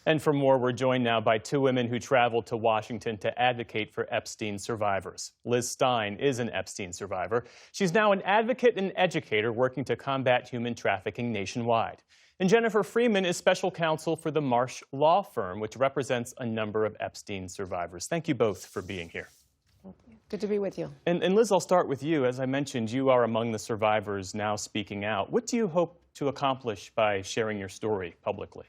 And for more, we're joined now by two women who traveled to Washington to advocate for Epstein survivors. Liz Stein is an Epstein survivor. She's now an advocate and educator working to combat human trafficking nationwide. And Jennifer Freeman is special counsel for the Marsh Law Firm, which represents a number of Epstein survivors. Thank you both for being here. Thank you. Good to be with you. And Liz, I'll start with you. As I mentioned, you are among the survivors now speaking out. What do you hope to accomplish by sharing your story publicly?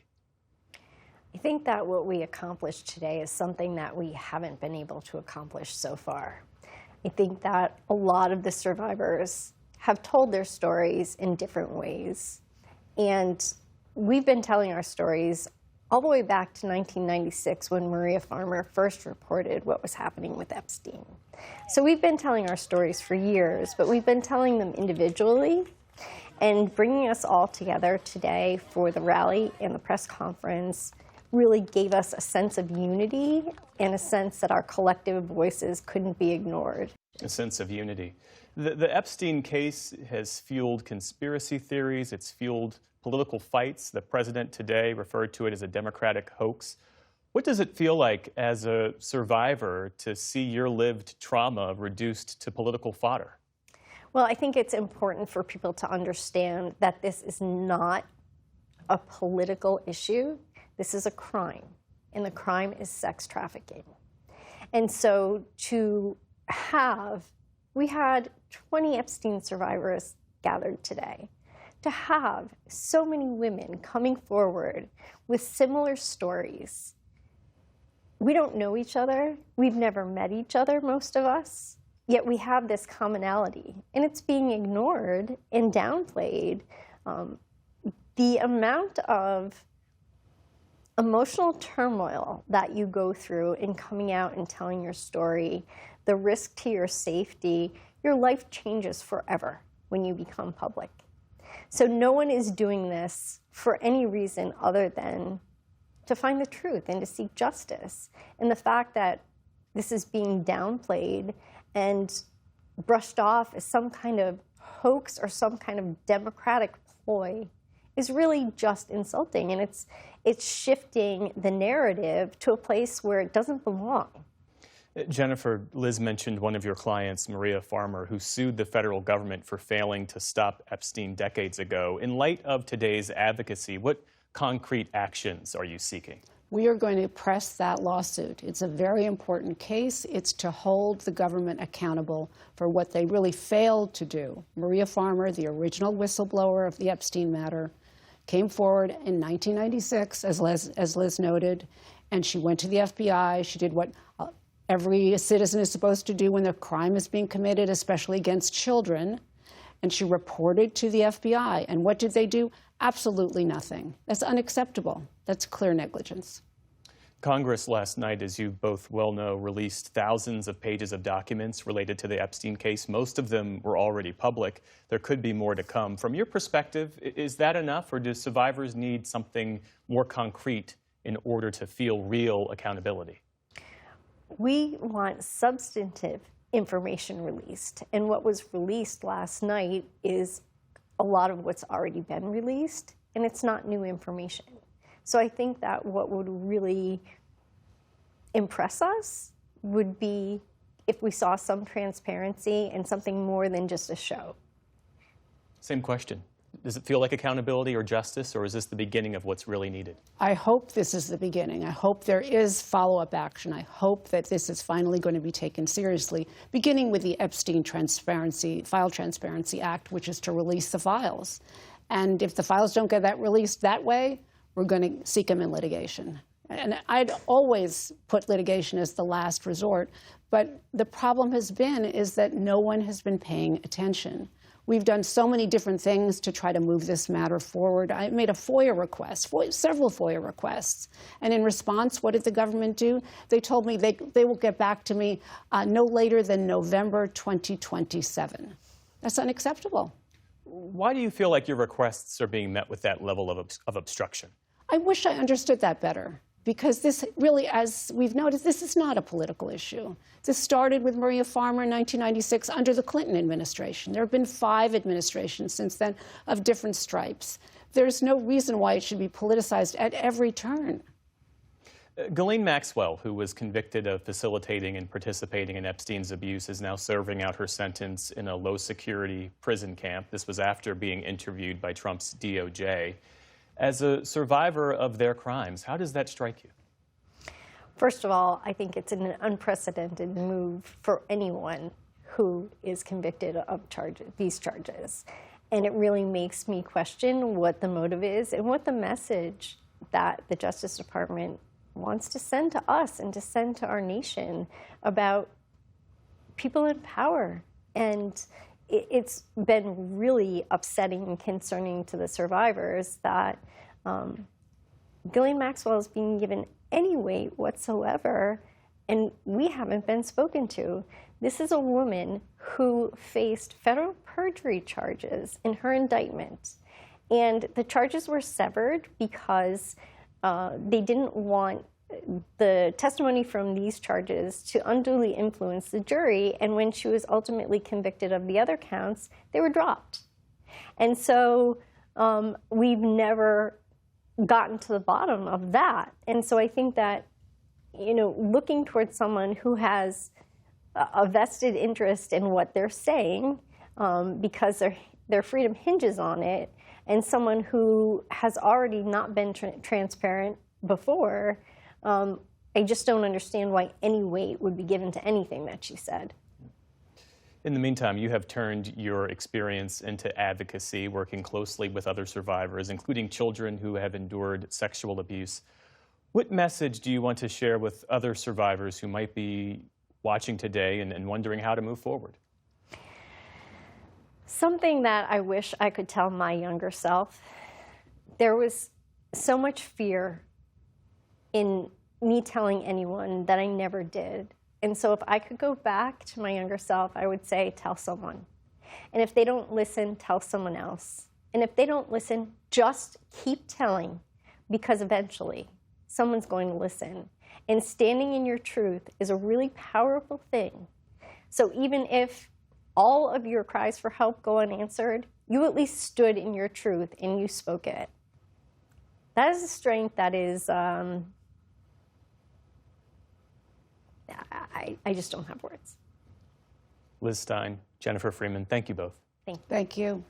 I think that what we accomplished today is something that we haven't been able to accomplish so far. I think that a lot of the survivors have told their stories in different ways. And we've been telling our stories all the way back to 1996 when Maria Farmer first reported what was happening with Epstein. So we've been telling our stories for years, but we've been telling them individually. And bringing us all together today for the rally and the press conference really gave us a sense of unity and a sense that our collective voices couldn't be ignored. A sense of unity. The Epstein case has fueled conspiracy theories. It's fueled political fights. The president today referred to it as a Democratic hoax. What does it feel like as a survivor to see your lived trauma reduced to political fodder? Well, I think it's important for people to understand that this is not a political issue. This is a crime, and the crime is sex trafficking. And so we had 20 Epstein survivors gathered today. To have so many women coming forward with similar stories. We don't know each other. We've never met each other, most of us. Yet we have this commonality, and it's being ignored and downplayed. The amount of emotional turmoil that you go through in coming out and telling your story, the risk to your safety, your life changes forever when you become public. So no one is doing this for any reason other than to find the truth and to seek justice. And the fact that this is being downplayed and brushed off as some kind of hoax or some kind of Democratic ploy is really just insulting, and it's shifting the narrative to a place where it doesn't belong. Jennifer, Liz mentioned one of your clients, Maria Farmer, who sued the federal government for failing to stop Epstein decades ago. In light of today's advocacy, what concrete actions are you seeking? We are going to press that lawsuit. It's a very important case. It's to hold the government accountable for what they really failed to do. Maria Farmer, the original whistleblower of the Epstein matter, came forward in 1996, as Liz noted, and she went to the FBI. She did what every citizen is supposed to do when a crime is being committed, especially against children, and she reported to the FBI. And what did they do? Absolutely nothing. That's unacceptable. That's clear negligence. Congress last night, as you both well know, released thousands of pages of documents related to the Epstein case. Most of them were already public. There could be more to come. From your perspective, is that enough, or do survivors need something more concrete in order to feel real accountability? We want substantive information released. And what was released last night is a lot of what's already been released, and it's not new information. So I think that what would really impress us would be if we saw some transparency and something more than just a show. Same question. Does it feel like accountability or justice, or is this the beginning of what's really needed? I hope this is the beginning. I hope there is follow-up action. I hope that this is finally going to be taken seriously, beginning with the Epstein File Transparency Act, which is to release the files. And if the files don't get that released that way, we're going to seek them in litigation. And I'd always put litigation as the last resort, but the problem has been is that no one has been paying attention. We've done so many different things to try to move this matter forward. I made a FOIA request, several FOIA requests. And in response, what did the government do? They told me they will get back to me no later than November 2027. That's unacceptable. Why do you feel like your requests are being met with that level of obstruction? I wish I understood that better. Because this really, as we've noticed, this is not a political issue. This started with Maria Farmer in 1996 under the Clinton administration. There have been 5 administrations since then of different stripes. There's no reason why it should be politicized at every turn. Ghislaine Maxwell, who was convicted of facilitating and participating in Epstein's abuse, is now serving out her sentence in a low-security prison camp. This was after being interviewed by Trump's DOJ. As a survivor of their crimes, how does that strike you? First of all, I think it's an unprecedented move for anyone who is convicted of these charges. And it really makes me question what the motive is and what the message that the Justice Department wants to send to us and to send to our nation about people in power. And it's been really upsetting and concerning to the survivors that Ghislaine Maxwell is being given any weight whatsoever, and we haven't been spoken to. This is a woman who faced federal perjury charges in her indictment, and the charges were severed because they didn't want the testimony from these charges to unduly influence the jury, and when she was ultimately convicted of the other counts, they were dropped. And so we've never gotten to the bottom of that. And so I think that, you know, looking towards someone who has a vested interest in what they're saying, because their freedom hinges on it, and someone who has already not been transparent before, I just don't understand why any weight would be given to anything that she said. In the meantime, you have turned your experience into advocacy, working closely with other survivors, including children who have endured sexual abuse. What message do you want to share with other survivors who might be watching today and wondering how to move forward? Something that I wish I could tell my younger self. There was so much fear in me telling anyone that I never did. And so if I could go back to my younger self, I would say, tell someone. And if they don't listen, tell someone else. And if they don't listen, just keep telling, because eventually someone's going to listen. And standing in your truth is a really powerful thing. So even if all of your cries for help go unanswered, you at least stood in your truth and you spoke it. That is a strength that is, I just don't have words. Liz Stein, Jennifer Freeman, thank you both. Thank you. Thank you.